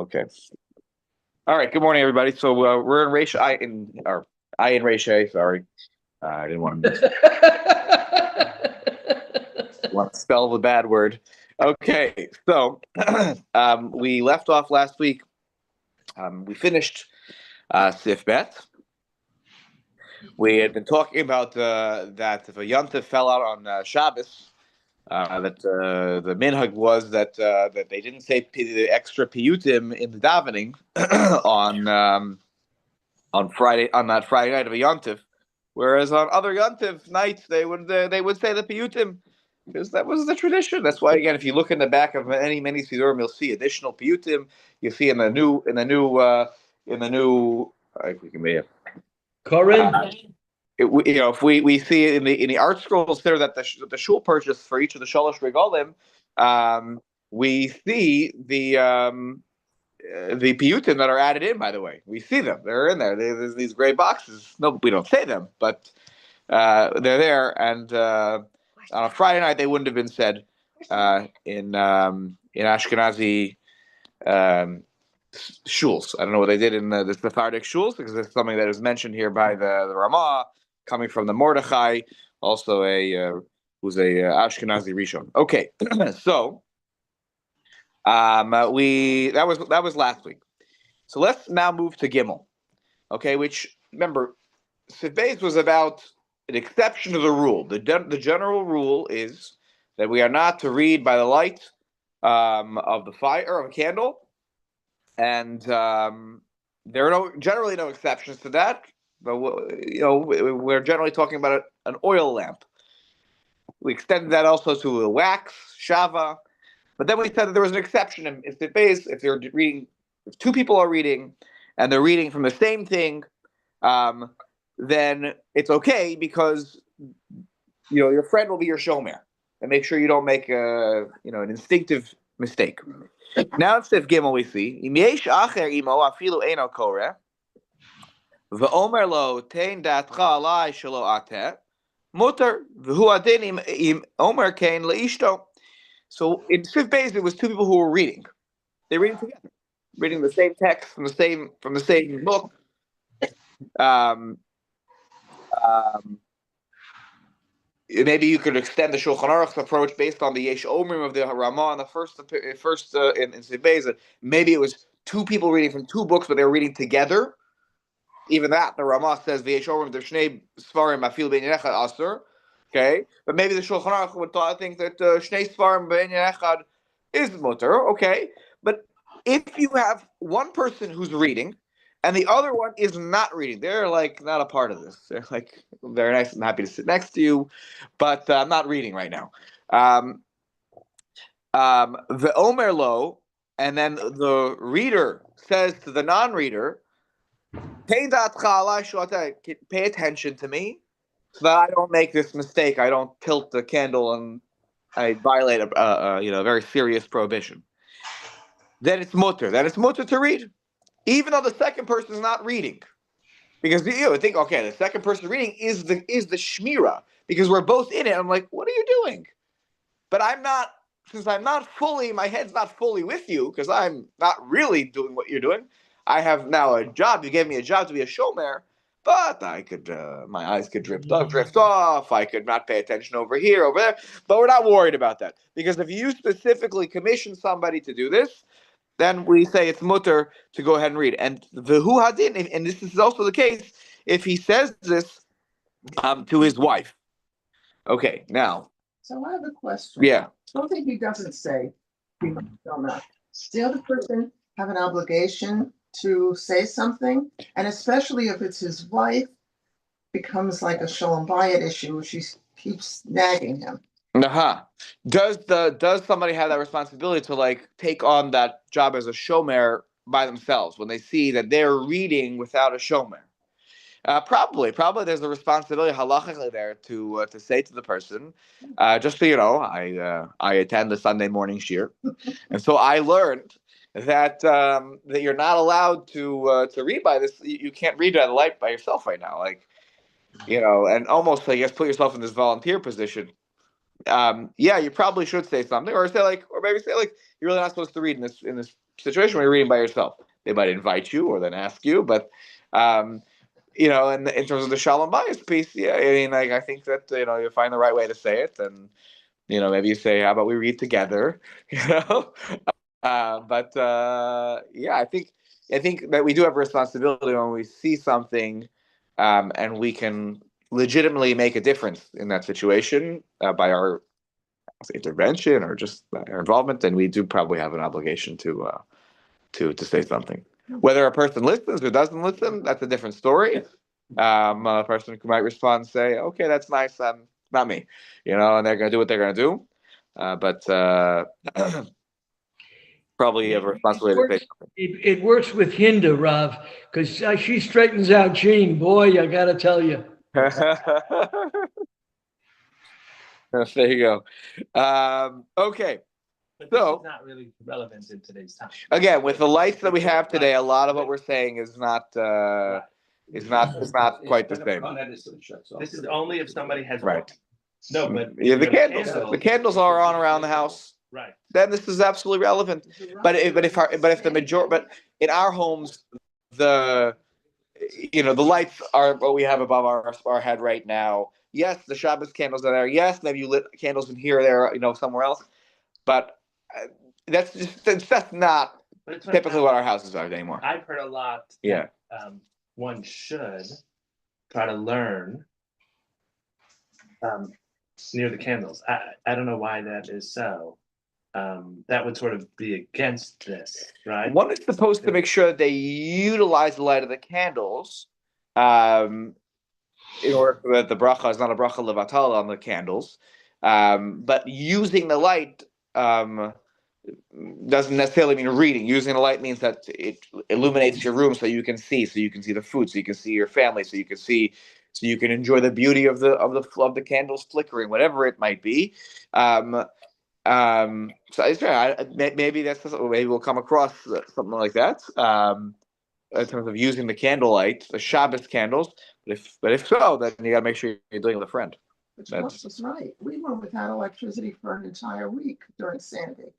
Okay. All right. Good morning, everybody. So we're in Reish I in Reish A. Sorry, I didn't want to spell the bad word. Okay. So we left off last week. We finished Sif Bet. We had been talking about that if a yontif fell out on Shabbos, that the minhag was that they didn't say the extra piyutim in the davening on Friday, on that Friday night of a yontif, whereas on other yontif nights they would say the piyutim, because that was the tradition. That's why, again, if you look in the back of many sidurim, you'll see additional piyutim. You see in the new we can make Corin. If we see it in the art scrolls there that the shul purchased for each of the shalosh regalim, we see the piyutim that are added in. By the way, we see them; they're in there. There's these gray boxes. No, we don't say them, but they're there. And on a Friday night, they wouldn't have been said in Ashkenazi shuls. I don't know what they did in the Sephardic shuls, because it's something that is mentioned here by the Ramah, coming from the Mordechai, also who's a Ashkenazi Rishon. Okay, so that was last week. So let's now move to Gimel. Okay, which, remember, Sif Beis was about an exception to the rule. The general rule is that we are not to read by the light of the fire of a candle. And there are generally no exceptions to that, but we're generally talking about an oil lamp. We extended that also to a wax shava, but then we said that there was an exception in Sif Beis if you're reading, if two people are reading and they're reading from the same thing, then it's okay, because your friend will be your shomer, and make sure you don't make an instinctive mistake. Now in Sif Gimel we see Im yesh acher imo afilu eino koreh ve'omer lo tein datcha alai shelo ateh muter v'hu adin im omer kein leishto. So in Sif Beis it was two people who were reading. They're reading together, reading the same text from the same book. Maybe you could extend the Shulchan Aruch's approach based on the Yesh Omrim of the Ramah in the first in Sif Beis, that maybe it was two people reading from two books, but they were reading together. Even that, the Ramah says the Yesh Omrim, the Shnei Svarim Afil Ben Echad Aser. Okay, but maybe the Shulchan Aruch would think that Shnei Svarim Ben Echad is mutter. Okay, but if you have one person who's reading and the other one is not reading, they're like not a part of this. They're like, very nice, I'm happy to sit next to you, but I'm not reading right now. The Omer Lo, and then the reader says to the non-reader, pay attention to me, so that I don't make this mistake. I don't tilt the candle and I violate a very serious prohibition. Then it's mutter. Then it's mutter to read, even though the second person is not reading, because you would think, okay, the second person reading is the shmira, because we're both in it. I'm like, what are you doing? But I'm not, since I'm not fully, my head's not fully with you, because I'm not really doing what you're doing. I have now a job. You gave me a job to be a shomer, but I could, my eyes could drift off. I could not pay attention over here, over there. But we're not worried about that, because if you specifically commission somebody to do this, then we say it's mutter to go ahead and read. And the hu hadin, and this is also the case if he says this to his wife. Okay, now. So I have a question. Yeah. Something he doesn't say. Does the other person have an obligation to say something? And especially if it's his wife, becomes like a shalom bayit issue. She keeps nagging him. Does somebody have that responsibility to take on that job as a shomer by themselves when they see that they're reading without a shomer? Probably there's a responsibility halachically there to say to the person, just so you know, I attend the Sunday morning shir, and so I learned that you're not allowed to read by this. You can't read by the light by yourself right now, and almost, I guess, put yourself in this volunteer position. yeah, you probably should say something, or maybe say like you're really not supposed to read in this situation when you're reading by yourself. They might invite you or then ask you, but um, and in terms of the shalom bias piece, yeah, I mean, like I think that you find the right way to say it, and maybe you say, "How about we read together?" You know, but yeah, I think that we do have a responsibility when we see something, and we can legitimately make a difference in that situation by our intervention or just our involvement, then we do probably have an obligation to say something. Whether a person listens or doesn't listen, that's a different story. A person who might respond and say, "Okay, that's nice. Not me," and they're going to do what they're going to do. But probably have a responsibility to say something. It works with Hinda, Rav, because she straightens out Gene. Boy, I got to tell you. There you go. Okay. But So- this is not really relevant in today's time. Again, with the lights that we have today, a lot of what we're saying is not quite the same. This is only if somebody has. Right. No, but. Yeah, the you have candles. The candles are on around the house. Right. Then this is absolutely relevant. But if the majority, but in our homes, the lights are what we have above our head right now. Yes, the Shabbos candles are there. Yes, maybe you lit candles in here, there, somewhere else. But that's not But it's typically what our houses are anymore. I've heard a lot. Yeah. One should try to learn near the candles. I don't know why that is so. That would sort of be against this, right? One is supposed to make sure that they utilize the light of the candles, in order that the bracha is not a bracha levatal on the candles. But using the light doesn't necessarily mean reading. Using the light means that it illuminates your room so you can see the food, so you can see your family, so you can enjoy the beauty of the candles flickering, whatever it might be. So it's maybe maybe we'll come across something like that. In terms of using the candlelight, the Shabbos candles. But if so, then you got to make sure you're doing it with a friend. Which was right. We went without electricity for an entire week during Sandy.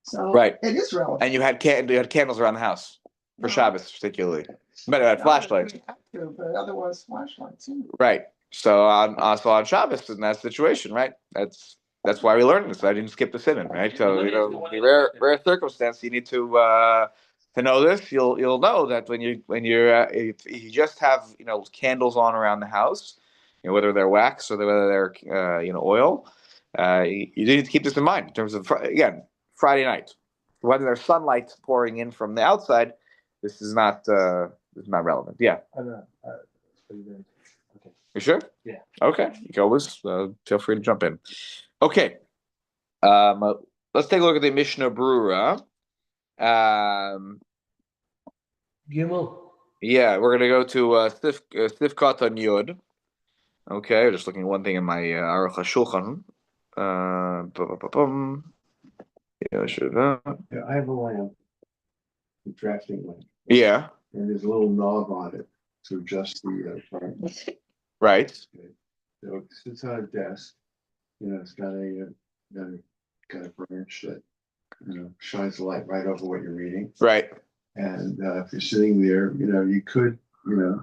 So Right. it is relevant. And you had candles around the house for No. Shabbos particularly. But you had flashlights. We have to, but otherwise flashlights too. Right. So on Shabbos in that situation, right? That's why we learned this. I didn't skip the sin, right? So in rare circumstance, you need to know this. You'll know that when you're if you just have candles on around the house, whether they're wax or whether they're oil, you need to keep this in mind in terms of again Friday night. Whether there's sunlight pouring in from the outside, this is not relevant. Yeah. Okay. You sure? Yeah. Okay. You can always feel free to jump in. Okay. Let's take a look at the Mishnah Brura. Gimel. Yeah, we're gonna go to Sifkat on Yud. Okay, just looking at one thing in my Aruch HaShulchan. Yeah, I have a lamp, a drafting lamp, Yeah. and there's a little knob on it to adjust the brightness. Right. So it sits on a desk, it's got a branch that shines the light right over what you're reading. Right. And if you're sitting there, you could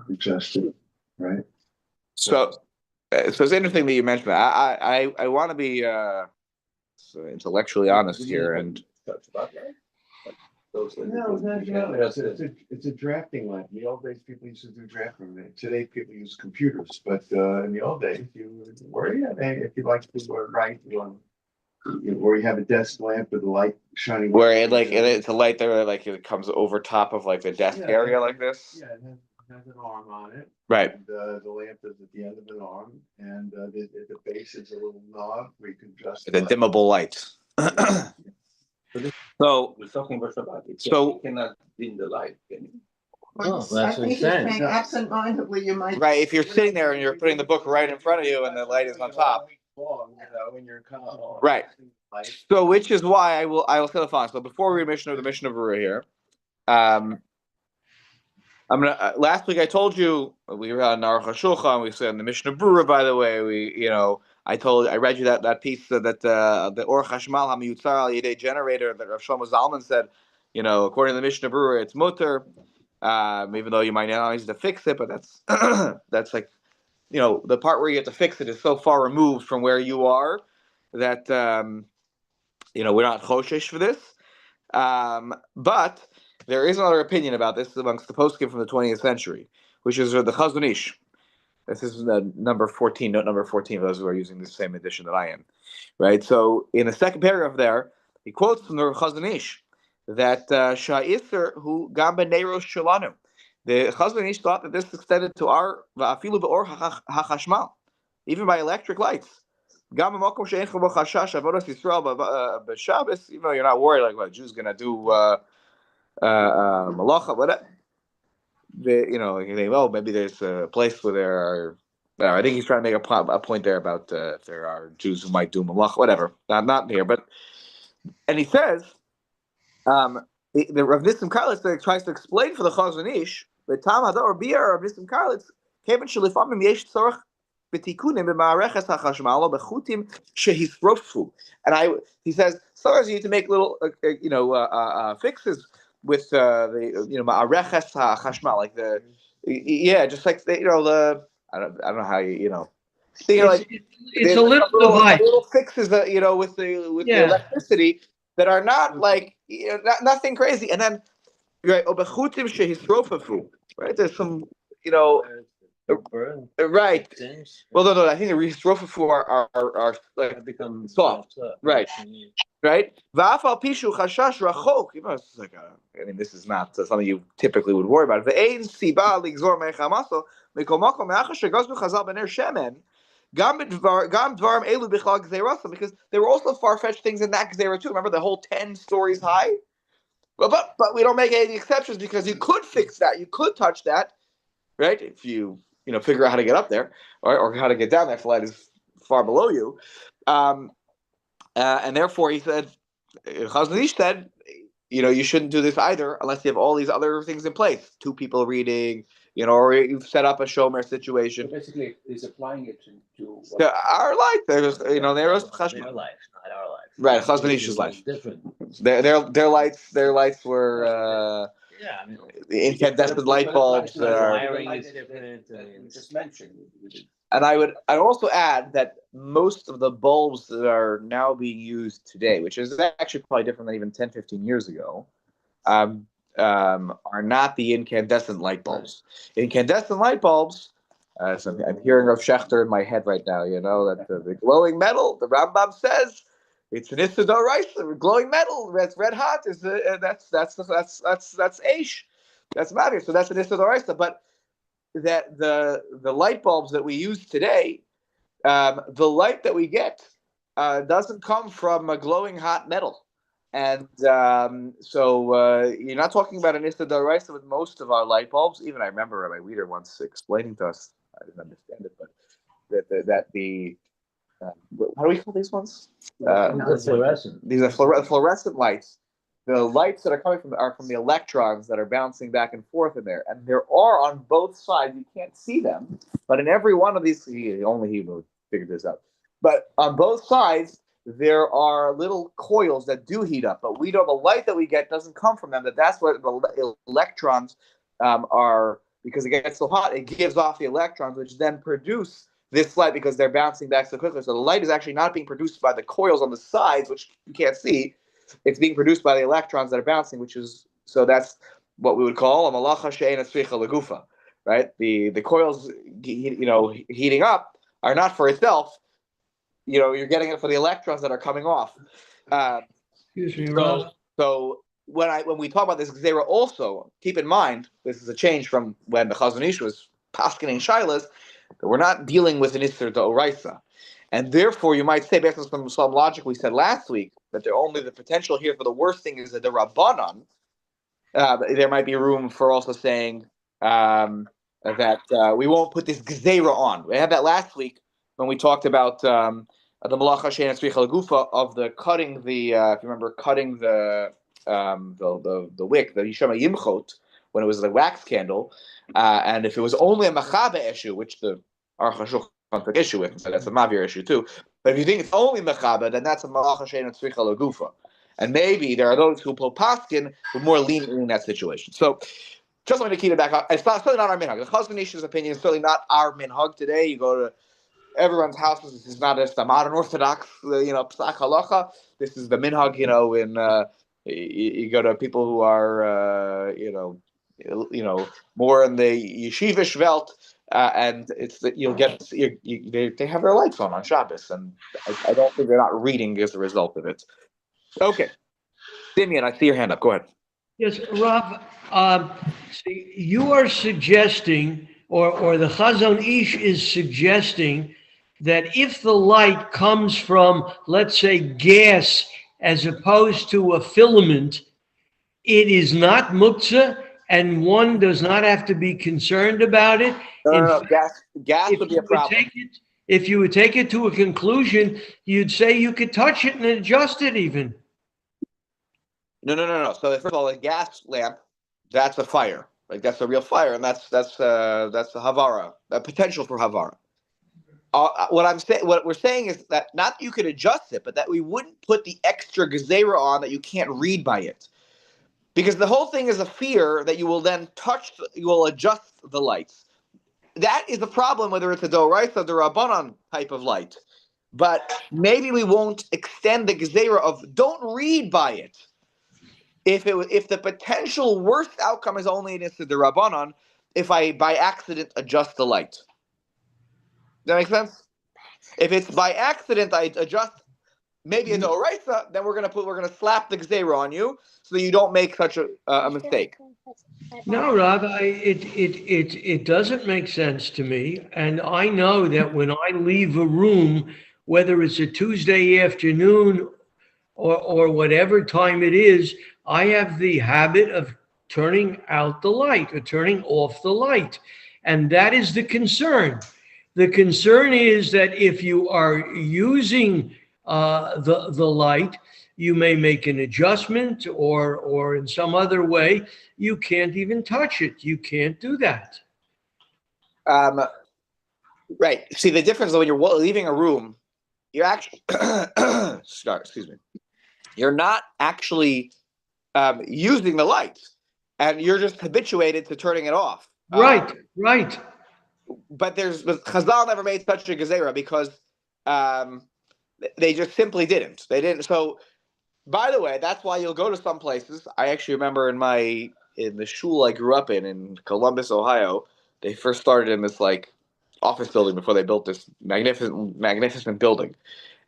adjust it, right? So it's interesting that you mentioned that. I want to be intellectually honest here, and No, it's a drafting lamp. In the old days, people used to do drafting. Today, people use computers, but in the old days, if you like to write, or you have a desk lamp with a light shining. where it's a light there, like it comes over top of like the desk area like this. Yeah, it has an arm on it. Right. And, the lamp is at the end of an arm, and at the base is a little knob where you can adjust. The dimmable light. So We're talking about Shabbat. So- You cannot dim the light, can you? Oh, I that's think he's insane. saying absent-mindedly, you might. right, if you're sitting there and you're putting the book right in front of you and the light is on top. When you're Right. So which is why I will say the following. So before we read the Mishnah Berurah here, I'm gonna. Last week I told you we were on Aruch HaShulchan. We said in the Mishnah Berurah, by the way, I read you that piece that the Or Chashmal HaMiyutzar Al Yedei generator that Rav Shlomo Zalman said, according to the Mishnah Berurah, it's mutter, even though you might not always have to fix it, but that's that's like, the part where you have to fix it is so far removed from where you are that we're not choshesh for this. But there is another opinion about this amongst the poskim from the 20th century, which is the Chazon Ish. This is number 14, note number 14 for those who are using the same edition that I am. Right? So in the second paragraph there, he quotes from the Chazon Ish that Sha'isr hu gam b'neiros shalanu. The Chazon Ish thought that this extended to our afilu be'or hachashmal, even by electric lights. Gam b'makom she'ein chabo chashash avodas Yisrael b'Shabbos, even though you're not worried like what a Jew's going to do malacha, whatever. Maybe there's a place where there are. I think he's trying to make a point there about if there are Jews who might do malach, whatever. Not here, and he says, the Rav Nissim Karlitz tries to explain for the Chazon Ish the Tam Hadar Biyar Rav Nissim Karlitz Kevin Shalifamim Yesh Tzorach B'Tikunim B'Ma'areches HaChashmal B'Chutim Shehisrofu, and he says sometimes you need to make little fixes with the ma'areches hachashmal, like just like the I don't know how it's a little device. Little fixes that with the electricity that are not like nothing crazy, and then right obechutim shehisrofafu, right? There's some right. Well, no, I think the hisrofafu are like become soft, right. Right? Va'afal pishu chashash rachok. It's like this is not something you typically would worry about. Ve'ein siba ligzor meichamaso mikomako me'achas shegaznu chazal b'ner shemen gam dvarim elu bichlal gzeirasa, because there were also far-fetched things in that gzeira too. Remember the whole 10 stories high? Well, but we don't make any exceptions because you could fix that. You could touch that, right? If you figure out how to get up there or how to get down. That flight is far below you. And therefore, he said, Chazon Ish said, you shouldn't do this either unless you have all these other things in place. 2 people reading, or you've set up a shomer situation. So basically, he's applying it to our life. There's, their life, not our life. Right, Chazon Ish's life. Different. Their lights were the incandescent light bulbs. Wiring is different. Just mentioned. And I'd also add that most of the bulbs that are now being used today, which is actually probably different than even 10, 15 years ago, are not the incandescent light bulbs. Incandescent light bulbs, so I'm hearing Rav Shechter in my head right now, that the glowing metal, the Rambam says, it's an Issa D'Oraisa, glowing metal, that's red hot, that's Aish, that's Mavir, so that's an Issa D'Oraisa, but that the light bulbs that we use today, the light that we get doesn't come from a glowing hot metal, and so you're not talking about an Issa D'Oraisa with most of our light bulbs. Even I remember Rabbi Weider once explaining to us. I didn't understand it, but that the how do we call these ones? Fluorescent. These are fluorescent lights. The lights that are coming are from the electrons that are bouncing back and forth in there, and there are on both sides. You can't see them, but in every one of these, only he would figure this out. But on both sides, there are little coils that do heat up, but we don't. The light that we get doesn't come from them. That's what the electrons are, because it gets so hot, it gives off the electrons, which then produce this light because they're bouncing back so quickly. So the light is actually not being produced by the coils on the sides, which you can't see. It's being produced by the electrons that are bouncing, so that's what we would call a malacha she'eina tzricha legufa, right? The coils, heating up are not for itself. You're getting it for the electrons that are coming off. Excuse me, Rob. So when we talk about this gzeira, also keep in mind this is a change from when the Chazon Ish was paskening shilas, that we're not dealing with an Isser D'Oraisa. And therefore, you might say, based on some logic we said last week, that the potential here for the worst thing is that the Rabbanon, there might be room for also saying that we won't put this gzeira on. We had that last week when we talked about the malacha she'eina tzricha legufa of the cutting if you remember, cutting the wick, the yishama yimchot, when it was the wax candle, and if it was only a machaba issue, which the Aruch HaShulchan took issue with, so that's a mavir issue too. But if you think it's only mechaba, then that's a malacha shein and tzricha lagufa. And maybe there are those who pull paskin who are more lenient in that situation. So just wanted to keep it back up. It's certainly not our minhag. The Chazon Ish's opinion is certainly not our minhag today. You go to everyone's houses. This is not just a modern Orthodox, psak halacha. This is the minhag, you go to people who are, more in the yeshivish Welt, and it's that you'll get they have their lights on Shabbos, and I don't think they're not reading as a result of it. Okay, Simeon, I see your hand up. Go ahead. Yes, Rav, see, you are suggesting, or the Chazon Ish is suggesting, that if the light comes from, let's say, gas as opposed to a filament, it is not muktzah, and one does not have to be concerned about it. No. Gas would be a problem. If you would take it to a conclusion, you'd say you could touch it and adjust it even. No. So first of all, a gas lamp, that's a fire. Like that's a real fire, and that's a havara, a potential for havara. What we're saying is that not that you could adjust it, but that we wouldn't put the extra gezerah on that you can't read by it, because the whole thing is a fear that you will then you will adjust the lights. That is the problem, whether it's a doraisa or rabbanan type of light. But maybe we won't extend the gezerah of don't read by it. If the potential worst outcome is only in the rabbanan, if I by accident adjust the light. Does that make sense? If it's by accident I adjust maybe a doraisa, then we're gonna slap the gezerah on you so that you don't make such a mistake. No, Rav, it doesn't make sense to me, and I know that when I leave a room, whether it's a Tuesday afternoon or whatever time it is, I have the habit of turning out the light or turning off the light, and that is the concern. The concern is that if you are using the light, you may make an adjustment or in some other way, you can't even touch it. You can't do that. Right. See, the difference is when you're leaving a room, you're actually, excuse me, you're not actually using the light, and you're just habituated to turning it off. Right. But Chazal never made such a gezerah because they just simply didn't. They didn't. So, by the way, that's why you'll go to some places. I actually remember in the shul I grew up in Columbus, Ohio, they first started in this like office building before they built this magnificent building.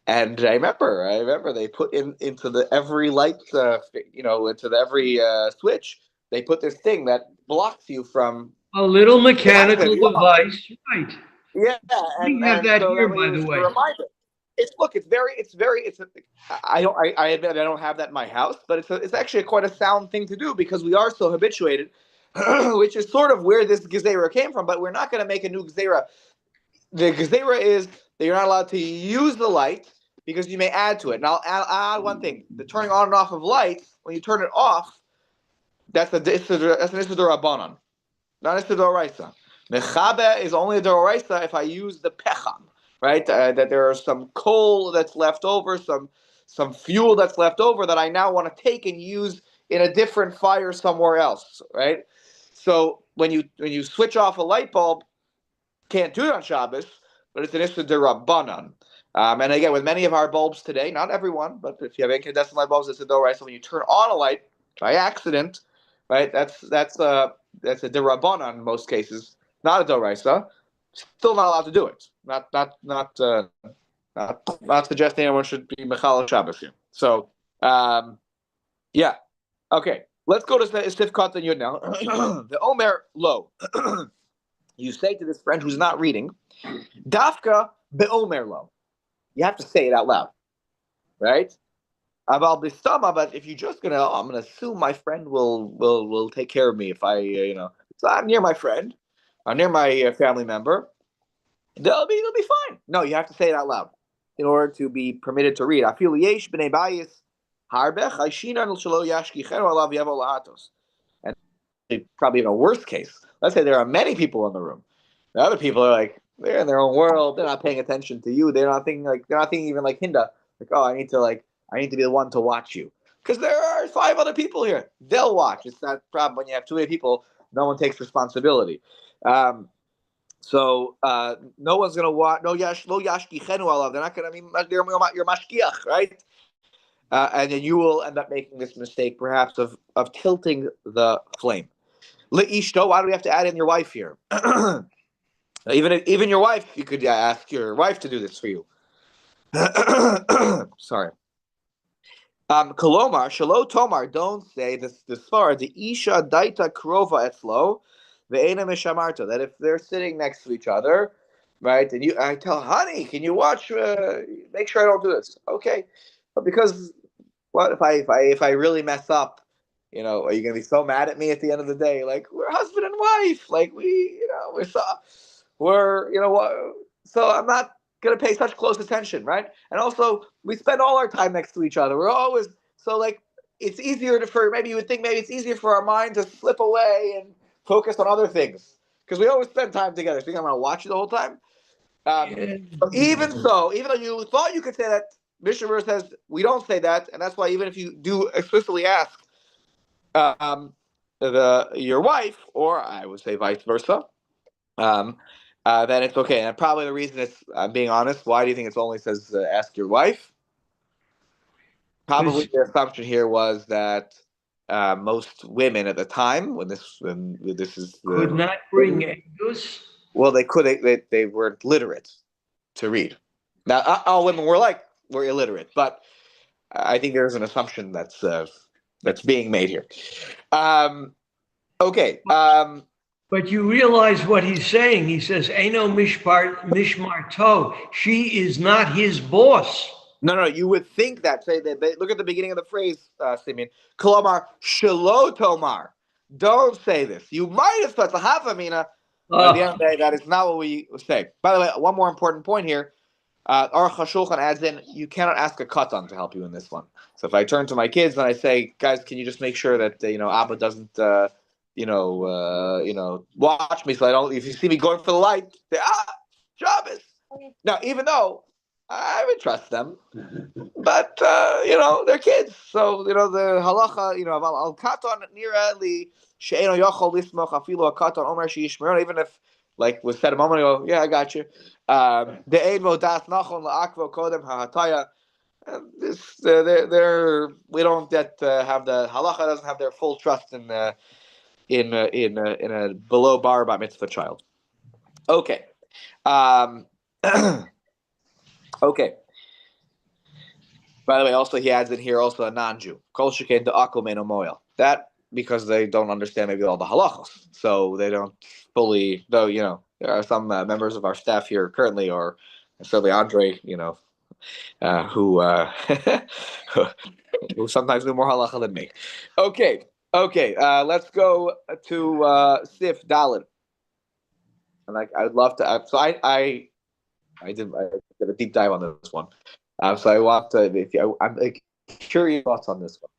And I remember they put into the every light, into every switch, they put this thing that blocks you from a little mechanical device, right? Yeah, we have that so here, that by the way. I admit I don't have that in my house, but it's actually quite a sound thing to do because we are so habituated, which is sort of where this gezerah came from. But we're not going to make a new gezerah. The gezerah is that you're not allowed to use the light because you may add to it. And I'll add one thing: the turning on and off of lights. When you turn it off, that's an issur rabbanan, not issur d'oraisa. Mechabe is only a d'oraisa if I use the pecham, right? That there is some coal that's left over, some fuel that's left over that I now want to take and use in a different fire somewhere else, right? So when you switch off a light bulb, can't do it on Shabbos, but it's an issur d'rabbanan. And again, with many of our bulbs today, not everyone, but if you have incandescent light bulbs, it's a d'oraisa. When you turn on a light by accident, right? That's a d'rabbanan in most cases. Not a doraisa, still not allowed to do it. Not suggesting anyone should be mechal Shabbos here. So, yeah, okay. Let's go to Sifkat and Yud now. The Omer Lo. You say to this friend who's not reading, Dafka be'Omer Lo. You have to say it out loud, right? About bistama, but if you're just I'm gonna assume my friend will take care of me if I So I'm near my friend. I'm near my family member, they'll be fine. No, you have to say it out loud in order to be permitted to read. And probably in a worse case, let's say there are many people in the room. The other people are like, They're in their own world. They're not paying attention to you. They're not thinking even like Hinda. Like, oh, I need to be the one to watch you. Because there are 5 other people here. They'll watch. It's not a problem when you have too many people. No one takes responsibility. So no one's gonna watch. No yashkichenu alav. They're not gonna. I mean, they're your mashkiach, right? And then you will end up making this mistake, perhaps, of tilting the flame. Leishto. Why do we have to add in your wife here? Even your wife, you could ask your wife to do this for you. Sorry. Kolomar, shalo tomar, don't say this far. The isha daita krova etzlo, ve'ena mishamarta. That if they're sitting next to each other, right, and I tell, honey, can you watch? Make sure I don't do this. Okay, but because what if I really mess up? Are you gonna be so mad at me at the end of the day? Like, we're husband and wife. Like, we're what? So I'm not gonna pay such close attention, right? And also, we spend all our time next to each other. We're always so like it's easier maybe you would think maybe it's easier for our mind to slip away and focus on other things because we always spend time together. So you think I'm gonna watch you the whole time? But even so, even though you thought you could say that, Mishnah says we don't say that, and that's why even if you do explicitly ask your wife, or I would say vice versa, then it's okay. And probably the reason I'm being honest. Why do you think it only says ask your wife? Probably the assumption here was that most women at the time, when this is could not bring edus. Well, they could. They weren't literate to read. Now, all women were illiterate, but I think there's an assumption that's being made here. Okay. But you realize what he's saying. He says, "Eno mishmarto." She is not his boss. No. You would think that. Say that. Look at the beginning of the phrase, Simeon. Kolomar shelo tomar. Don't say this. You might have thought lahafamina. At the end of the day, that is not what we say. By the way, one more important point here. Aruch HaShulchan adds in, you cannot ask a katan to help you in this one. So if I turn to my kids and I say, guys, can you just make sure that Abba doesn't watch me so I don't. If you see me going for the light, say Shabbos. Now, even though I would trust them, but they're kids, so the halacha, al katan nira li she'eno yochol lismoch afilu a katan omer she'yishmeron, even if like was said a moment ago, yeah, I got you. The ein modas nachon la'akvo kodem ha'hataya. We don't have the halacha doesn't have their full trust in a below bar bat mitzvah child. Okay. Okay. By the way, also he adds in here also a non-Jew. Kol sheken da'akol meino moel. That because they don't understand maybe all the halachos, so they don't fully. Though there are some members of our staff here currently, or certainly Andre, who who sometimes know more halacha than me. Okay. Let's go to Sif Dalit. And I'd love to. So I did a deep dive on this one. So I want to. I'm curious thoughts on this one.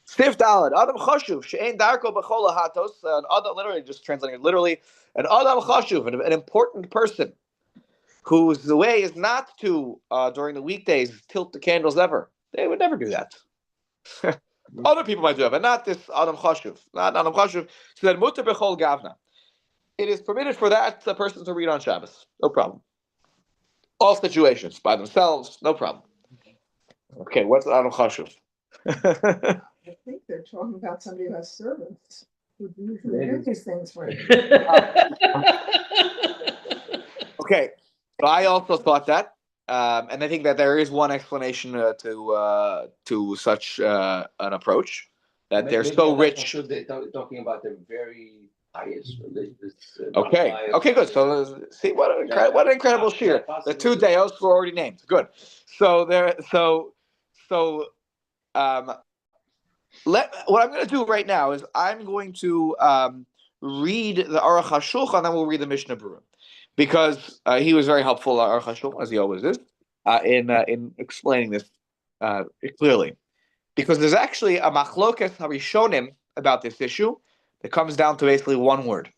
Sif Dalit. Adam chashuv she'ein darko b'chol hatos. Adam, literally just translating it literally. An Adam chashuv, an important person, whose the way is not to during the weekdays tilt the candles ever. They would never do that. Other people might do that, but not this Adam Chashuv. Not Adam Chashuv. So that mutter bechol gavna. It is permitted for that person to read on Shabbos. No problem. All situations by themselves, no problem. Okay, what's Adam Chashuv? I think they're talking about somebody who has servants who usually do these things for you. Okay, so I also thought that. And I think that there is one explanation to such an approach, that they're so rich. They're talking about the very highest religious. Okay, good. So see what an incredible shir. The 2 deos were already named. Good. So what I'm going to do right now is I'm going to read the Aruch HaShulchan, and then we'll read the Mishnah Berurah. Because he was very helpful, Aruch HaShulchan, as he always is, in explaining this clearly. Because there's actually a machlokas harishonim about this issue that comes down to basically one word.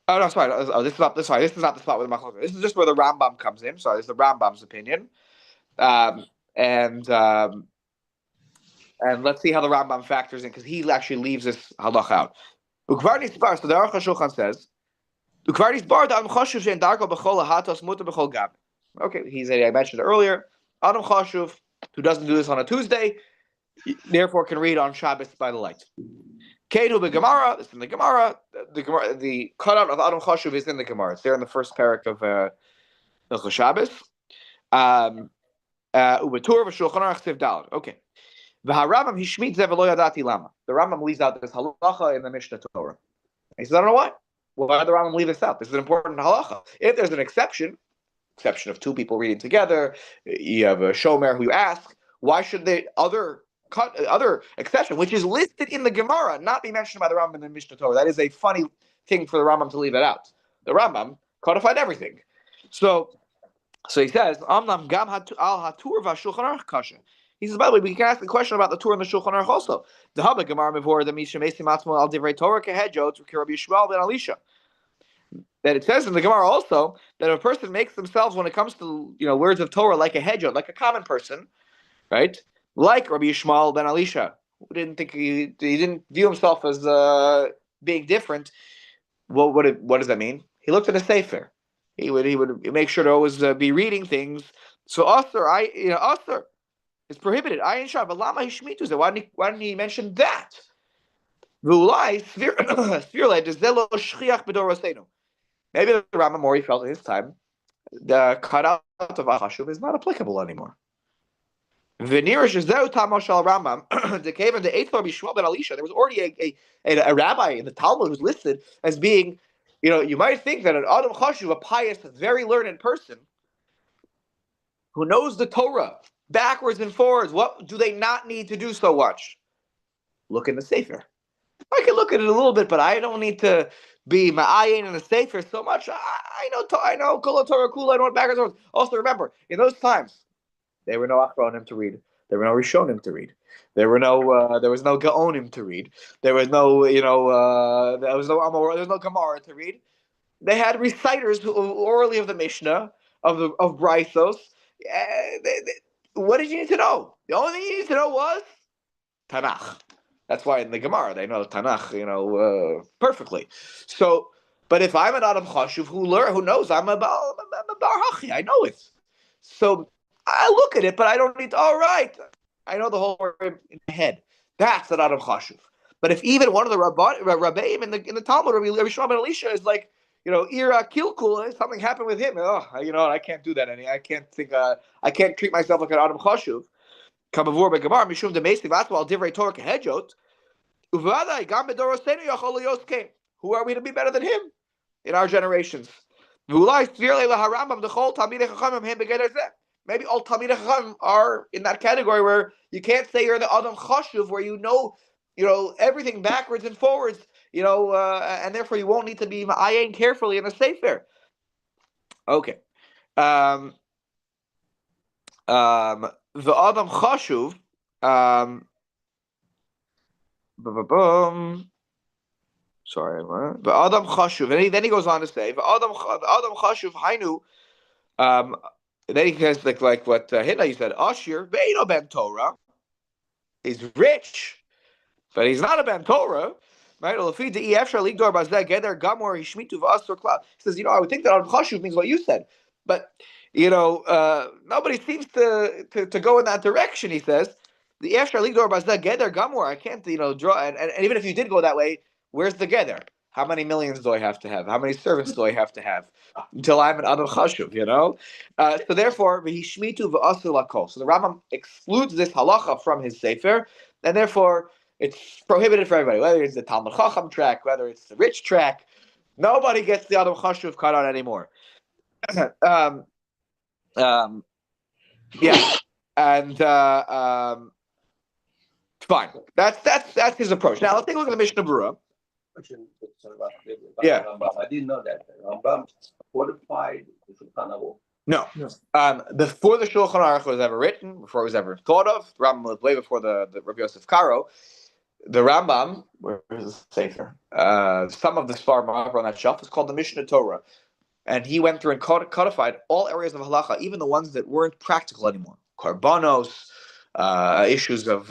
Oh no, sorry. Oh, this is not. Sorry, this is not the spot where the machlokes. This is just where the Rambam comes in. Sorry, this is the Rambam's opinion. Um, and um, and let's see how the Rambam factors in because he actually leaves this halach out. Ukvarnis bar. So the Aruch HaShulchan says, Ukvarnis bar da Adam Chashuv she'en darko b'chol hatos muter b'chol gab. Okay, he's I mentioned earlier. Adam Chashuv who doesn't do this on a Tuesday, therefore can read on Shabbos by the light. Kedu b'Gemara. It's in the Gemara. The cutout of Adam Chashuv is in the Gemara. It's there in the first parak of Hilchot Shabbos. Ubetur v'Shulchan Aruch Siv Daled. Okay. V'harambam hishmit ze v'lo yadati lama. The Rambam leaves out this halacha in the Mishnah Torah. He says, I don't know why. Why did the Rambam leave this out? This is an important halacha. If there's an exception of two people reading together, you have a shomer who you ask, why should the other exception, which is listed in the Gemara, not be mentioned by the Rambam in the Mishnah Torah? That is a funny thing for the Rambam to leave it out. The Rambam codified everything. So he says, Amnam gam al hatur v'Shulchan Aruch kasha. He says, by the way, we can ask a question about the Torah and the Shulchan Aruch also. The Haba Gemara Mevor the Misha Mesim Atzmo al Divrei Torah Kehedjot Rabbi Yishmael ben Elisha. That it says in the Gemara also that if a person makes themselves when it comes to words of Torah like a hedjot, like a common person, right? Like Rabbi Yishmael ben Elisha, who didn't think he didn't view himself as being different. Well, what does that mean? He looked at a sefer. He would make sure to always be reading things. So Asr is prohibited. Ayin Shah, but Lama Hishmitu. Why didn't he mention that? Maybe the Rambam Mori felt at his time the cutout of Chashuv is not applicable anymore. There was already a rabbi in the Talmud who's listed as being, you might think that an Adam Chashuv, a pious, very learned person who knows the Torah backwards and forwards. What do they not need to do so much? Look in the Sefer. I can look at it a little bit, but I don't need to be ma'ayin in the Sefer so much. I know Kol Torah Kula. I know what backwards and forwards. Also, remember, in those times, there were no Achronim to read. There were no Rishonim to read. There was no Gaonim to read. There was no Amor. There was no Gemara to read. They had reciters orally of the Mishnah of Brysos. What did you need to know? The only thing you needed to know was Tanakh. That's why in the Gemara they know Tanakh, perfectly. So, but if I'm an Adam Chashuv who knows I'm a Bar Hachi, I know it. So I look at it, but I don't need to. All right, I know the whole word in my head. That's an Adam Chashuv. But if even one of the Rabbeim in the Talmud, Rabbi Shimon ben Elisha, is like, Ira Kilkul, something happened with him. I can't do that I can't treat myself like an Adam Chashuv. Who are we to be better than him in our generations? Maybe all Talmidei Chacham are in that category where you can't say you're the Adam Chashuv, where you know everything backwards and forwards, and therefore you won't need to be ma'ayin carefully in a sefer. Okay. The Adam Chashuv, sorry, the Adam Chashuv, and then he goes on to say, the Adam Chashuv Hainu, then he says like what Hitler you said, Ashir Beino Ben Torah, he's rich, but he's not a Ben Torah. Right? He says, I would think that Adam Chashuv means what you said, but nobody seems to go in that direction. He says, the Efshar Ligdor Bazda Geder Gamor. I can't, draw, and even if you did go that way, where's the Geder? How many millions do I have to have? How many servants do I have to have until I'm an Adam Chashuv? So therefore, v'hishmitu v'asu lakol. So the Rambam excludes this halacha from his sefer, and therefore it's prohibited for everybody. Whether it's the Talmud Chacham track, whether it's the rich track, nobody gets the Adam Chashuv cut out anymore. Yeah, and fine. That's his approach. Now let's take a look at the Mishnah Berurah. Yeah. I didn't know that. Rambam codified the Shulchan Aruch. No. Before the Shulchan Aruch was ever written, before it was ever thought of, Rambam was way before the Rabbi Yosef Karo. The Rambam, where is the Sefer? Some of the Sfarim on that shelf is called the Mishnah Torah. And he went through and codified all areas of halacha, even the ones that weren't practical anymore. Karbanos, issues of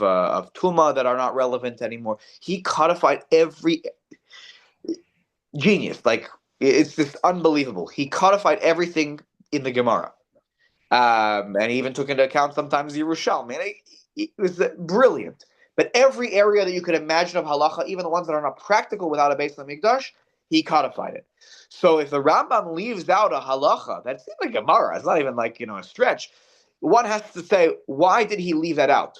tuma that are not relevant anymore. He codified every genius. Like, it's just unbelievable. He codified everything in the Gemara. And he even took into account sometimes the Yerushalmi. And it was brilliant. But every area that you could imagine of halacha, even the ones that are not practical without a base on the Mikdash, he codified it. So if the Rambam leaves out a halacha, that's in the Gemara, it's not even like, a stretch, one has to say, why did he leave that out?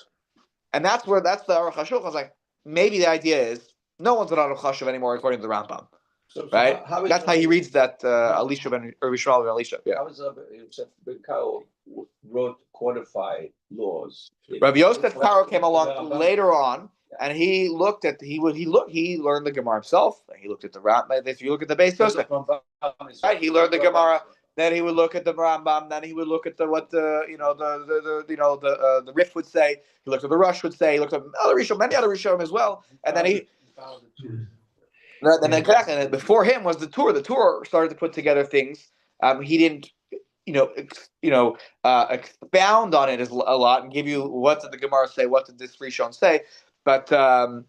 And that's the Aruch HaShulchan. I was like, maybe the idea is no one's an Aruch HaShulchan anymore according to the Rambam. So Right? That's how he reads that Elisha ben Rishmael ben Elisha. Yeah. How is Yosef ben Karo wrote codified laws? Rabbi Yosef Karo came along later on, and he looked at he learned the Gemara himself. He looked at the Rambam. If you look at the Beis Yosef, right? He learned the Gemara. Then he would look at the Rambam. Then he would look at the Rif would say. He looked at the Rush would say. He looked at other Rishon, many other Rishonim as well. And then and before him was the Torah. The Torah started to put together things. He didn't, expound on it a lot and give you what did the Gemara say, what did this Rishon say. But the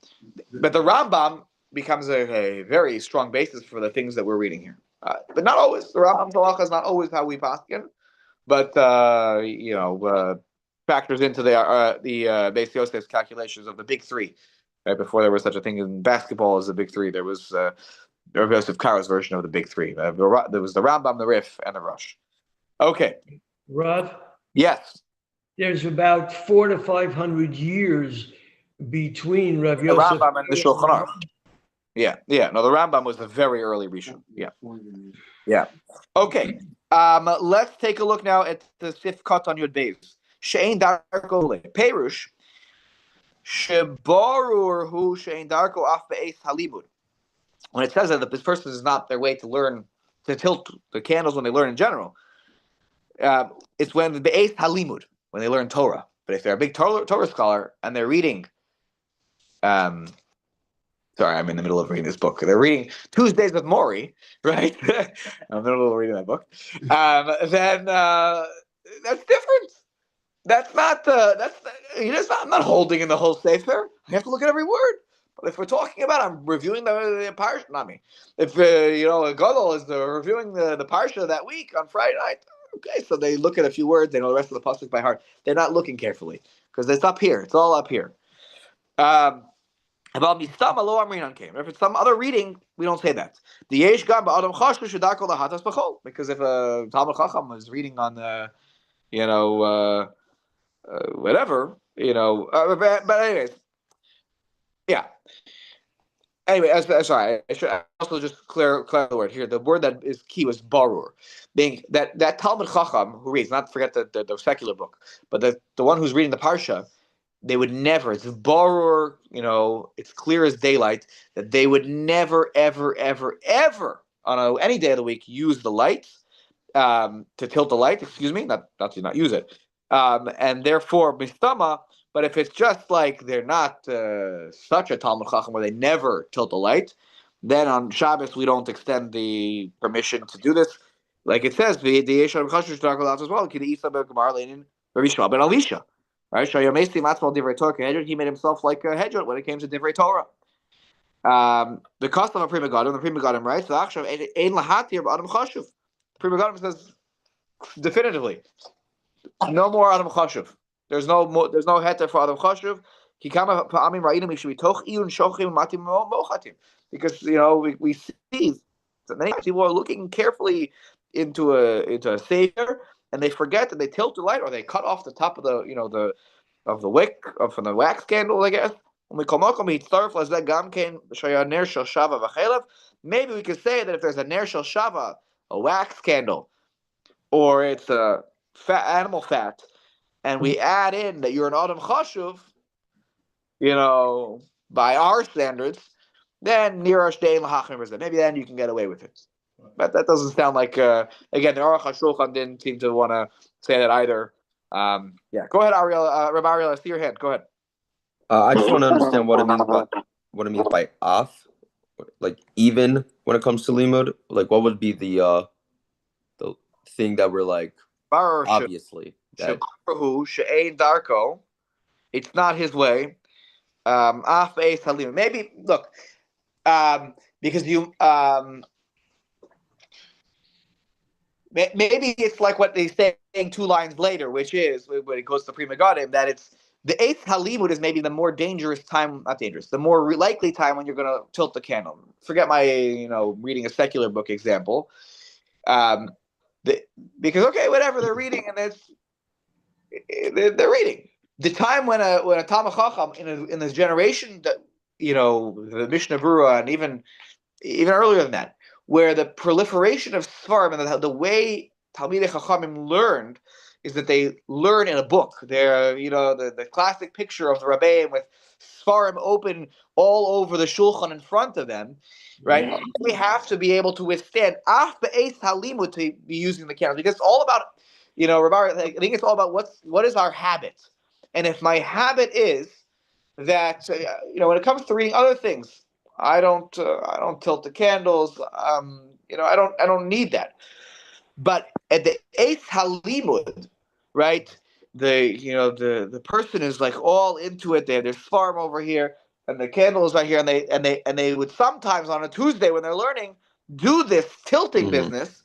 Rambam becomes a very strong basis for the things that we're reading here. But not always. The Rambam's halacha is not always how we paskin, but factors into the Beis Yosef's calculations of the big three. Right before there was such a thing in basketball as the big three, there was Rabbi Yosef Karo's version of the big three. There was the Rambam, the Rif, and the Rush. Okay. Rav? Yes. There's about 400 to 500 years between Rabbi The Yosef Rambam and the Shulchan Aruch. Yeah. No, the Rambam was a very early Rishon. Yeah. Okay. Let's take a look now at the Sifkat on Yud Beis. She'ein darko le Perush. Shebarur hu she'ein darko af be'es halimud. When it says that this person is not their way to learn, to tilt the candles when they learn in general, it's when the be'es halimud, when they learn Torah. But if they're a big Torah scholar and they're reading, sorry, I'm in the middle of reading this book. They're reading Tuesdays with Maury, right? I'm in the middle of reading that book. Then that's different. That's not I'm not holding in the whole sefer. I have to look at every word. But if we're talking about, I'm reviewing the parsha, not me. If a gadol is reviewing the parsha that week on Friday night, okay, so they look at a few words, they know the rest of the pasuk by heart. They're not looking carefully because it's up here. It's all up here. About mistama lo amrin on came. If it's some other reading, we don't say that. The yesh gam ba'adam chashu shedako lahatas b'chol, because if a Talmud Chacham is reading on the, whatever, but anyways, yeah. Anyway, sorry, I should also just clear the word here. The word that is key was barur, being that Talmud Chacham who reads, not forget the secular book, but the one who's reading the parsha, they would never. It's barur, it's clear as daylight that they would never, ever, ever, ever on any day of the week use the light to tilt the light. Excuse me, not to not use it. And therefore, mistama. But if it's just like they're not such a Talmud Chacham where they never tilt the light, then on Shabbos we don't extend the permission to do this. Like it says, the Yeshua Chashush Darkel as well. Ki the Isa ben Gemar Leinin Rabbi Shmuel ben Elisha. Right? Shayomesti Matzmal Divrei Torah. He made himself like a hedjot when it came to Divrei Torah. The custom of Prima Gadim, the Prima Gadim writes, the Achshav Ein Lahatir B'Adam Chashuv. Prima Gadim says definitively, no more Adam Chashuv. There's no heter for Adam Chashuv. Because we see that many people are looking carefully into a savior and they forget that they tilt the light or they cut off the top of the wick from the wax candle, I guess. Maybe we could say that if there's a ner shel shava, a wax candle, or it's a animal fat, and we add in that you're an Adam Chashuv, by our standards, then Nirash Dein Lahachim, maybe then you can get away with it. But that doesn't sound like, again, the Aruch HaShulchan didn't seem to want to say that either. Go ahead, Ariel. Rabbi Ariel, I see your hand. Go ahead. I just want to understand what it means by af, like even when it comes to limud. Like, what would be the thing that we're like Baruch obviously that Shebaruhu she'ein darko. It's not his way. Af be'es halim. Maybe look, because you maybe it's like what they saying 2 lines later, which is when it goes to Pri Megadim, that it's the eighth halimud is maybe the more dangerous time, not dangerous, the more likely time when you're going to tilt the candle. Forget my, reading a secular book example, the, because okay, whatever they're reading, and they're reading. The time when a Talmid Chacham in this generation that the Mishnah Berurah and even earlier than that, where the proliferation of Svarim and the way Talmidei Chachamim learned is that they learn in a book. They're, the classic picture of the Rabbeim with Svarim open all over the Shulchan in front of them, right? We have to be able to withstand Af Be'ez Halimut to be using the candle, because it's all about, Rabbi, I think it's all about what is our habit. And if my habit is that, when it comes to reading other things, I don't tilt the candles. I don't need that. But at the eighth halimud, right? The person is like all into it. There's farm over here, and the candle is right here, and they would sometimes on a Tuesday when they're learning do this tilting business.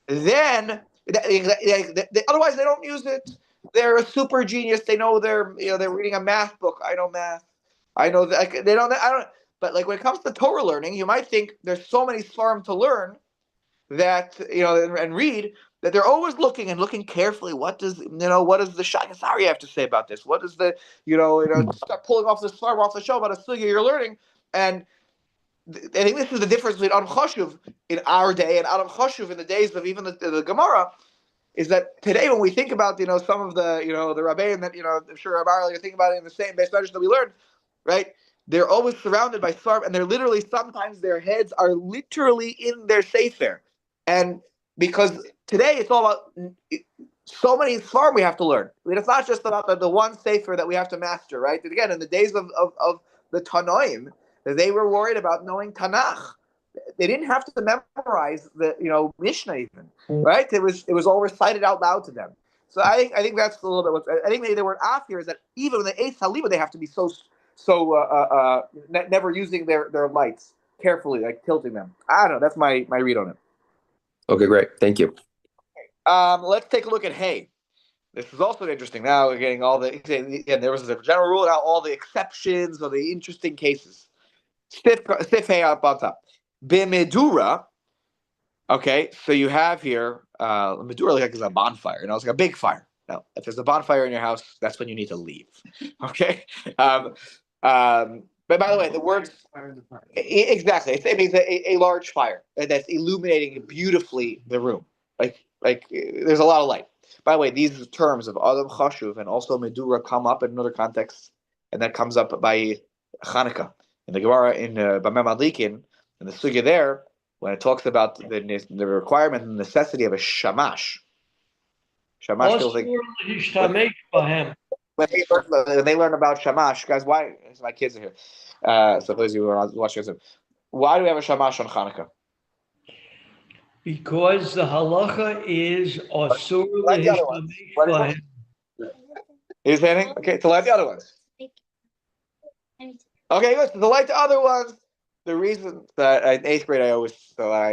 Then otherwise they don't use it. They're a super genius. They know they're reading a math book. I know math. I know that they don't. I don't. But like when it comes to Torah learning, you might think there's so many svarim to learn that and read that they're always looking carefully. What does the Shagasari have to say about this? What does the start pulling off the svarim off the show about a sugya you're learning? And I think this is the difference between Adam Chashuv in our day and Adam Chashuv in the days of even the Gemara. Is that today when we think about some of the the Rabbeim that I'm sure Rabbi you're thinking about it in the same base measures that we learned, right? They're always surrounded by svarim, and they're literally sometimes their heads are literally in their sefer, and because today it's all about so many svarim we have to learn. I mean, it's not just about the one sefer that we have to master, right? And again, in the days of the Tanoim, they were worried about knowing Tanakh. They didn't have to memorize the Mishnah even, right? It was all recited out loud to them. So I think that's a little bit what I think maybe the word af here is that even in the eighth halima they have to be so never using their lights carefully, like tilting them. I don't know. That's my read on it. Okay, great. Thank you. Let's take a look at hay. This is also interesting. Now we're getting all the there was a general rule, now all the exceptions or the interesting cases. Stiff hay up on top. Bimedura. Okay, so you have here Medura like is a bonfire. It's like a big fire. Now, if there's a bonfire in your house, that's when you need to leave. Okay. But by the way, the words exactly it means a large fire that's illuminating beautifully the room. Like there's a lot of light. By the way, these terms of Adam Chashuv and also Medura come up in another context, and that comes up by Hanukkah in the Gemara in Bameh Madlikin in the sugya there when it talks about the requirement and necessity of a shamash. Shamash feels like when they learn about shamash, guys. Why? My kids are here, so please you are watching this. Why do we have a shamash on Hanukkah? Because the halacha is asur l'hishtamesh. You saying? Okay, to light the other ones. Okay, good. So to light the other ones. The reason that in 8th grade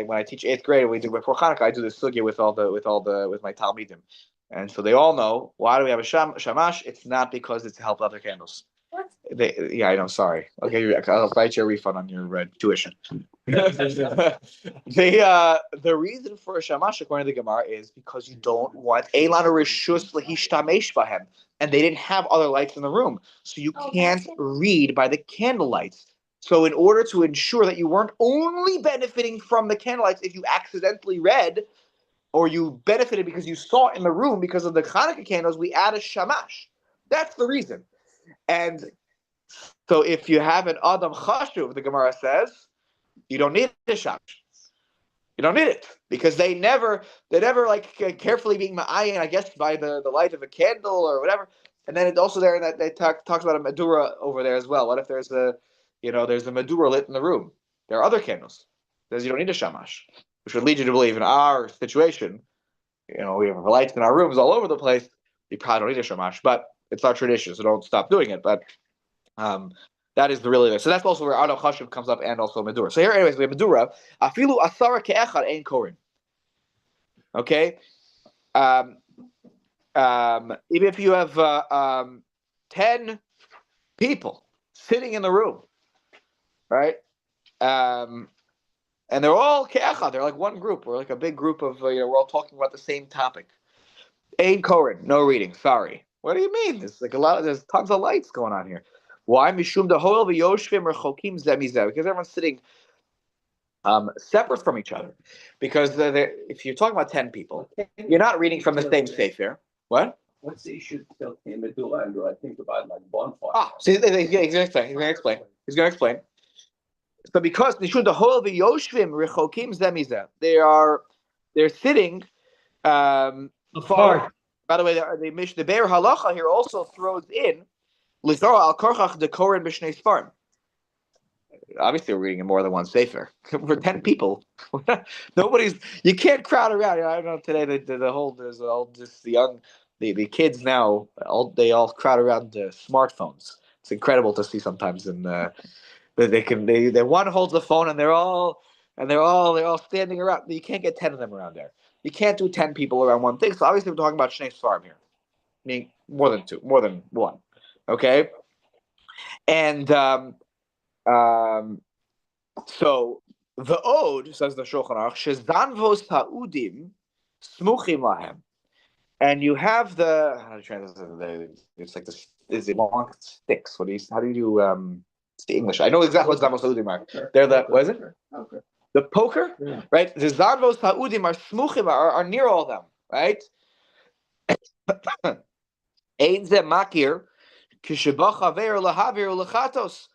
when I teach 8th grade, we do before Hanukkah, I do the sugya with my talmidim, and so they all know why do we have a shamash? It's not because it's to help other candles. What? I know. Sorry. I'll write you a refund on your tuition. The reason for a shamash according to the Gemara is because you don't want Eilan Rishus L'Hishtamesh Bahem, and they didn't have other lights in the room, so you can't read by the candle lights. So in order to ensure that you weren't only benefiting from the candlelights if you accidentally read, or you benefited because you saw it in the room because of the Hanukkah candles, we add a shamash. That's the reason. And so if you have an Adam Chashuv, the Gemara says, you don't need a shamash. You don't need it because they never like carefully being ma'ayin, I guess, by the light of a candle or whatever. And then it also there that they talks about a Madura over there as well. What if there's there's a Madura lit in the room? There are other candles. Says you don't need a shamash, which would lead you to believe in our situation. We have lights in our rooms all over the place. You probably don't need a shamash, but it's our tradition, so don't stop doing it. But that is the really so that's also where Ado Chashuv comes up and also Madura. So here, anyways, we have Madura. Afilu asara ke'echad ein korin. Okay. Even if you have 10 people sitting in the room, right? And they're all ke'echad. They're like one group. We're like a big group of, we're all talking about the same topic. Ein korin, no reading. Sorry. What do you mean? There's tons of lights going on here. Why? Mishum dehol v'yoshvim rechokim zeh mizeh. Because everyone's sitting separate from each other. Because if you're talking about 10 people, you're not reading from the same sefer. What? What's the issue still in Medulla? And I think about like bonfire. See, he's going to explain. So because Nishun dehol v'yoshvim rechokim zeh mizeh, they're sitting apart. By the way, the Be'er Halacha here also throws in Lizara al Korchach de Koren B'Shnei Sfarim. Obviously, we're reading in more than one sefer. For 10 people, you can't crowd around. I don't know today the kids now they all crowd around smartphones. It's incredible to see sometimes, and they one holds the phone and they're all standing around. You can't get 10 of them around there. You can't do 10 people around one thing. So obviously we're talking about Shnei Sfarim here, meaning more than one. Okay, and so the Ode says the Shulchan Aruch shezanvos ha'udim smuchim lahem, and you have it's like this. Is it long sticks? How do you do? It's the English. I know exactly what zanvos ha'udim are. They're what is it? Okay. The poker, right? The zanvos ha'udim are smuchim, are near all of them, right? Ein ze makir kishabach haver lahavir lechatos.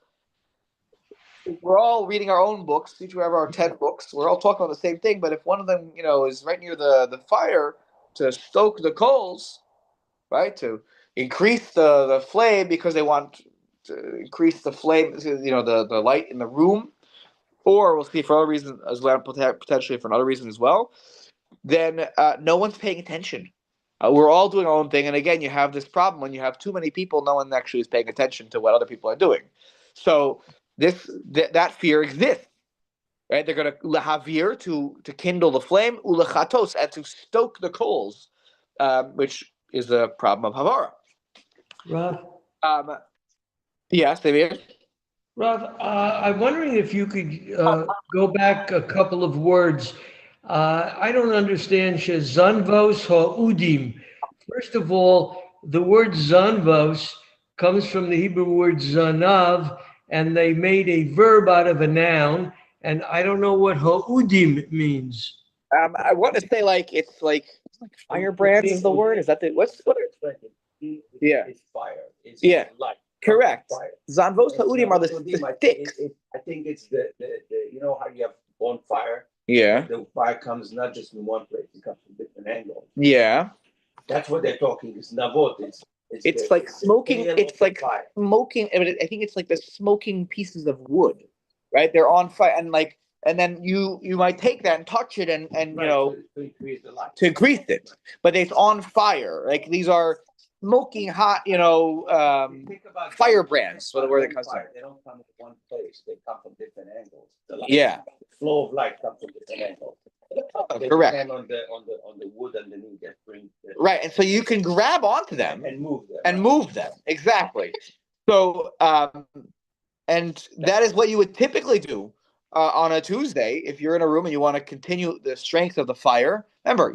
We're all reading our own books. Each we have our 10 books. We're all talking about the same thing. But if one of them, is right near the fire to stoke the coals, right, to increase the flame because they want to increase the flame, the light in the room, or we'll see for other reasons as well, potentially for another reason as well, then no one's paying attention. We're all doing our own thing. And again, you have this problem when you have too many people, no one actually is paying attention to what other people are doing. So that fear exists, right? They're going to lahavir to kindle the flame, ulechatos, and to stoke the coals, which is a problem of havara. Rav? Yes, David? Rav, I'm wondering if you could go back a couple of words. I don't understand shezanvos ha'udim. First of all, the word zanvos comes from the Hebrew word zanav, and they made a verb out of a noun, and I don't know what ha'udim means. I want to say it's like firebrands is the word. Is that what? Yeah. It's fire. It's light. Correct. Fire. Zanvos ha'udim are the sticks. I think it's the how you have bonfire. Yeah. The fire comes not just from one place; it comes from different angles. Yeah. That's what they're talking. It's navot. It's like smoking. It's like smoking. I think it's like the smoking pieces of wood, right? They're on fire, and then you might take that and touch it, and to increase the light, to increase it, but it's on fire. Like these are smoking hot, firebrands. What the word that comes to. They don't come from one place. They come from different angles. The flow of light comes from different angles. Correct. And on the wood underneath that brings right, and so you can grab onto them and move them. Move them exactly. So, and that is what you would typically do on a Tuesday if you're in a room and you want to continue the strength of the fire. Remember,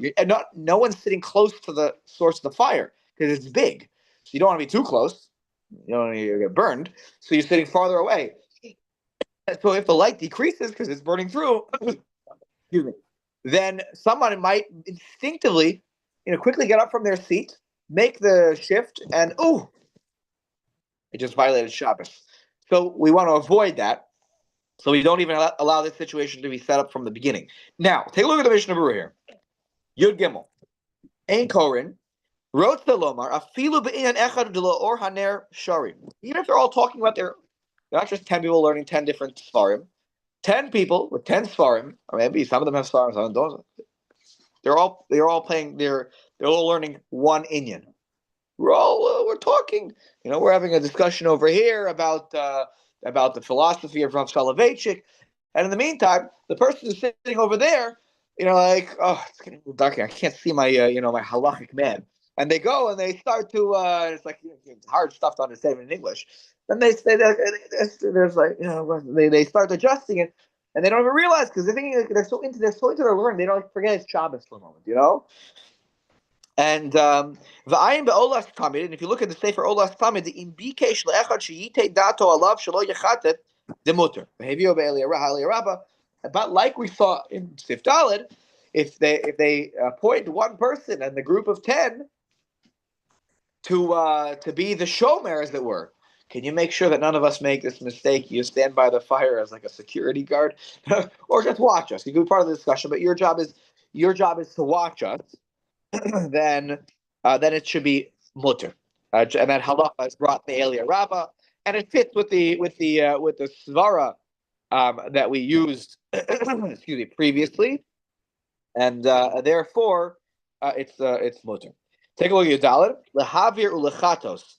no one's sitting close to the source of the fire because it's big. So you don't want to be too close. You don't want to get burned. So you're sitting farther away. So if the light decreases because it's burning through, excuse me, then someone might instinctively, quickly get up from their seat, make the shift, and it just violated Shabbos. So we want to avoid that. So we don't even allow this situation to be set up from the beginning. Now, take a look at the Mishnah Berurah here. Yud Gimel. Ein Korin, Wrote the Lomar, afilu be'inyan echad d'lo or haner sharim. Even if they're all talking about they're not just 10 people learning 10 different svarim. 10 people with 10 svarim, or maybe some of them have svarim, some of them don't. They're all playing. They're all learning one inyan. We're talking. We're having a discussion over here about the philosophy of Rav Soloveitchik, and in the meantime, the person is sitting over there. It's getting a little dark here. I can't see my my halachic man. And they go and they start to. It's like it's hard stuff to understand in English. Then they say there's like they start adjusting it, and they don't even realize because they're thinking they're so into their learning they don't forget it's Shabbos for a moment. And v'ayin be'olas tamid, and if you look at the Sefer Olas Tamid, the imbikesh le'echad sheyitei dato alav shelo yechatet demuter. Behavio be'eliyarabba. But like we saw in Sif Daled, if they appoint one person and the group of 10 to be the shomer, as it were, can you make sure that none of us make this mistake? You stand by the fire as like a security guard, or just watch us. You can be part of the discussion, but your job is to watch us. then it should be mutter, and that halacha is brought the Elia Rabbah, and it fits with the svara that we used previously, and therefore it's mutter. Take a look at Yudalit. Lehavir ulechatos,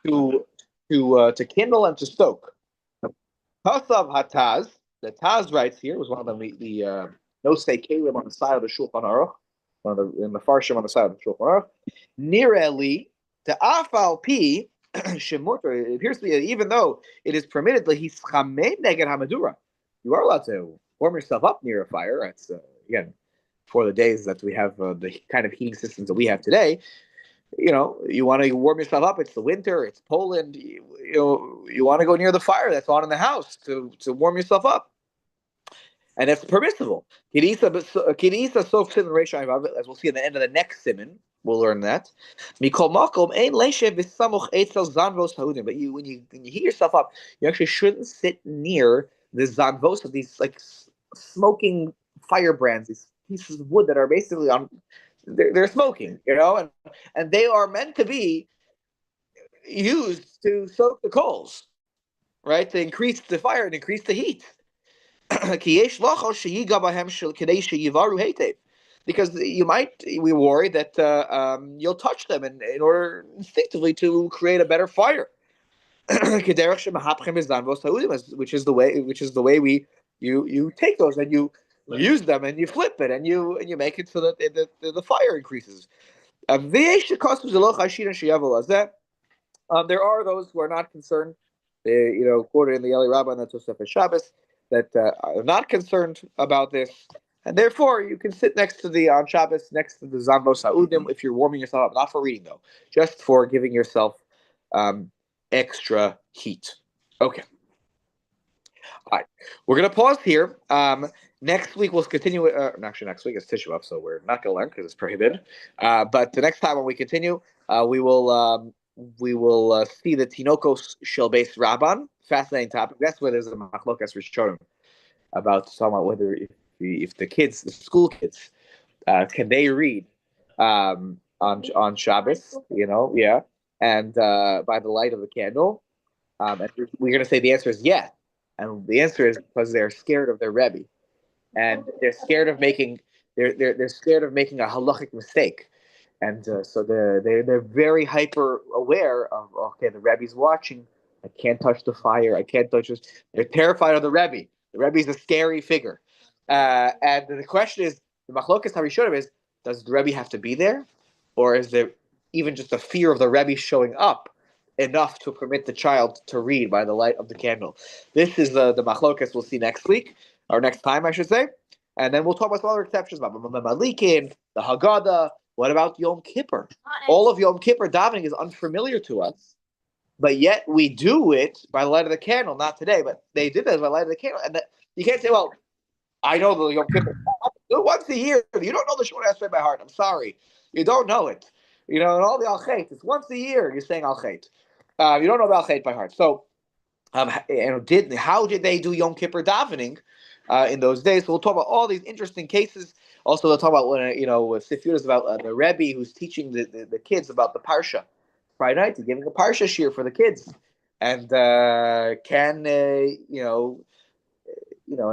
to kindle and to stoke. Hasav hataz. The Taz writes here was one of the no-say kalim on the side of the Shulchan Aruch. One of the Mefarshim on the side of the Shulchan Aruch. Nireli to afal pi shemuter. It appears to be even though it is permitted, he's chamei neged hamadura. You are allowed to warm yourself up near a fire. That's again for the days that we have the kind of heating systems that we have today. You want to warm yourself up. It's the winter. It's Poland. You want to go near the fire that's on in the house to warm yourself up. And it's permissible. Kirisa sof siman reisha, as we'll see at the end of the next siman, we'll learn that. Mikol makom ein leishev v'samuch eitzel zanvos ha'udim. But when you heat yourself up, you actually shouldn't sit near the zanvos of these like smoking firebrands, these pieces of wood that are basically they're smoking, and they are meant to be used to soak the coals, right? To increase the fire and increase the heat. Because we worry that you'll touch them in order instinctively to create a better fire. Which is the way you take those and you use them and you flip it and you make it so that the fire increases. There are those who are not concerned. Quoted in the Eli Rabbah and the Tosefes Shabbos, that are not concerned about this, and therefore you can sit next to on Shabbos next to the Zanvos Ha'udim if you're warming yourself up, not for reading though, just for giving yourself extra heat. Okay. All right, we're gonna pause here. Next week we'll continue. Actually, next week is Tisha B'Av, so we're not gonna learn because it's prohibited. But the next time when we continue, we will see the Tinokos Shel Beis Rabban. Fascinating topic. That's where there's a machlokas rishonim about talking about whether if the school kids, can they read on Shabbos? And by the light of the candle. And we're going to say the answer is yes, and the answer is because they're scared of their Rebbe, and they're scared of making they're scared of making a halachic mistake. And so they're very hyper aware of, okay, the Rebbe's watching. I can't touch the fire. I can't touch this. They're terrified of the Rebbe. The Rebbe's a scary figure. And the question is, the machlokas harishonim is, does the Rebbe have to be there? Or is there even just a fear of the Rebbe showing up enough to permit the child to read by the light of the candle? This is the machlokas we'll see next week, or next time, I should say. And then we'll talk about some other exceptions, about Malikin, the Haggadah. What about Yom Kippur? All of Yom Kippur davening is unfamiliar to us, but yet we do it by the light of the candle. Not today, but they did that by the light of the candle. And you can't say, well, I know the Yom Kippur. Do it once a year. You don't know the Shemona Esrei by heart. I'm sorry. You don't know it. And all the Al-Chet, it's once a year you're saying Al-Chet. You don't know the Al-Chet by heart. So, how did they do Yom Kippur davening? in those days. So we'll talk about all these interesting cases. Also, we'll talk about when Sif Yudah is about the Rebbe who's teaching the kids about the parsha. Friday night, he's giving a parsha shir for the kids, and and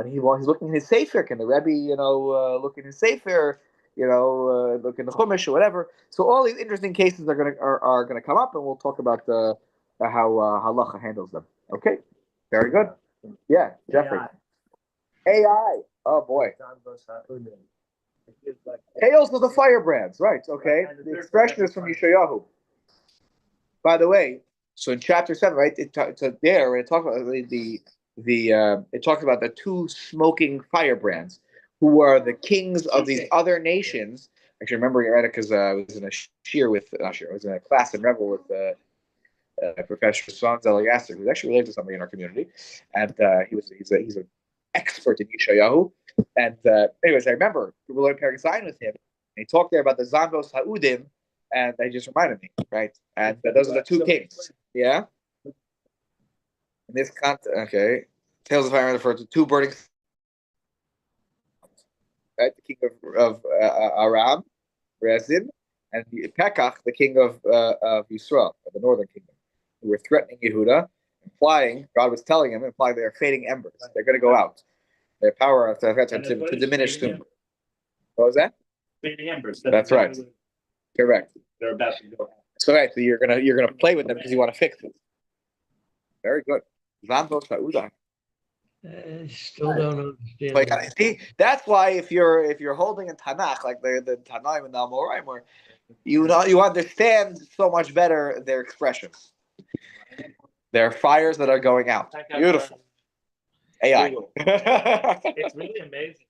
he's looking in his sefer. Can the Rebbe, look in his sefer? Look in the Chumash or whatever. So all these interesting cases are gonna come up, and we'll talk about how halacha handles them. Okay, very good. Yeah, Jeffrey. AI. Oh boy. Hails of the firebrands. Right. Okay. The expression is from Yeshayahu. By the way, so in chapter 7, right? It talks about it talks about the two smoking firebrands who are the kings of these other nations. Actually, remembering it right because I was in a I was in a class in Rebel with Professor Son Zeliasser, who's actually related to somebody in our community, and he's an expert in Yeshayahu. And anyways, I remember we were learning Perek Zayin with him, and he talked there about the Zanvos Ha'udim, and they just reminded me, right? And those are the two kings, yeah. In this context, okay, Tales of Fire refer to two burning, right? The king of Aram, Rezin, and Pekach, the king of Yisrael, of the northern kingdom, who were threatening Yehuda, implying God was telling him, implying they are fading embers. They're going to go out. Their power to diminish soon. What was that? Fading embers. That's right. Correct. They're about to go. So right, so you're gonna play with them because you want to fix it. Very good. Zanvos Ha'udah. I still don't understand. But see, that's why if you're holding in Tanakh like the Tanaim and the Amoraim, where you understand so much better their expressions. There are fires that are going out. Beautiful. AI. It's really amazing.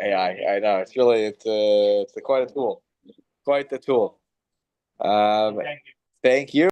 AI. I know. It's quite a tool. Quite the tool. Thank you.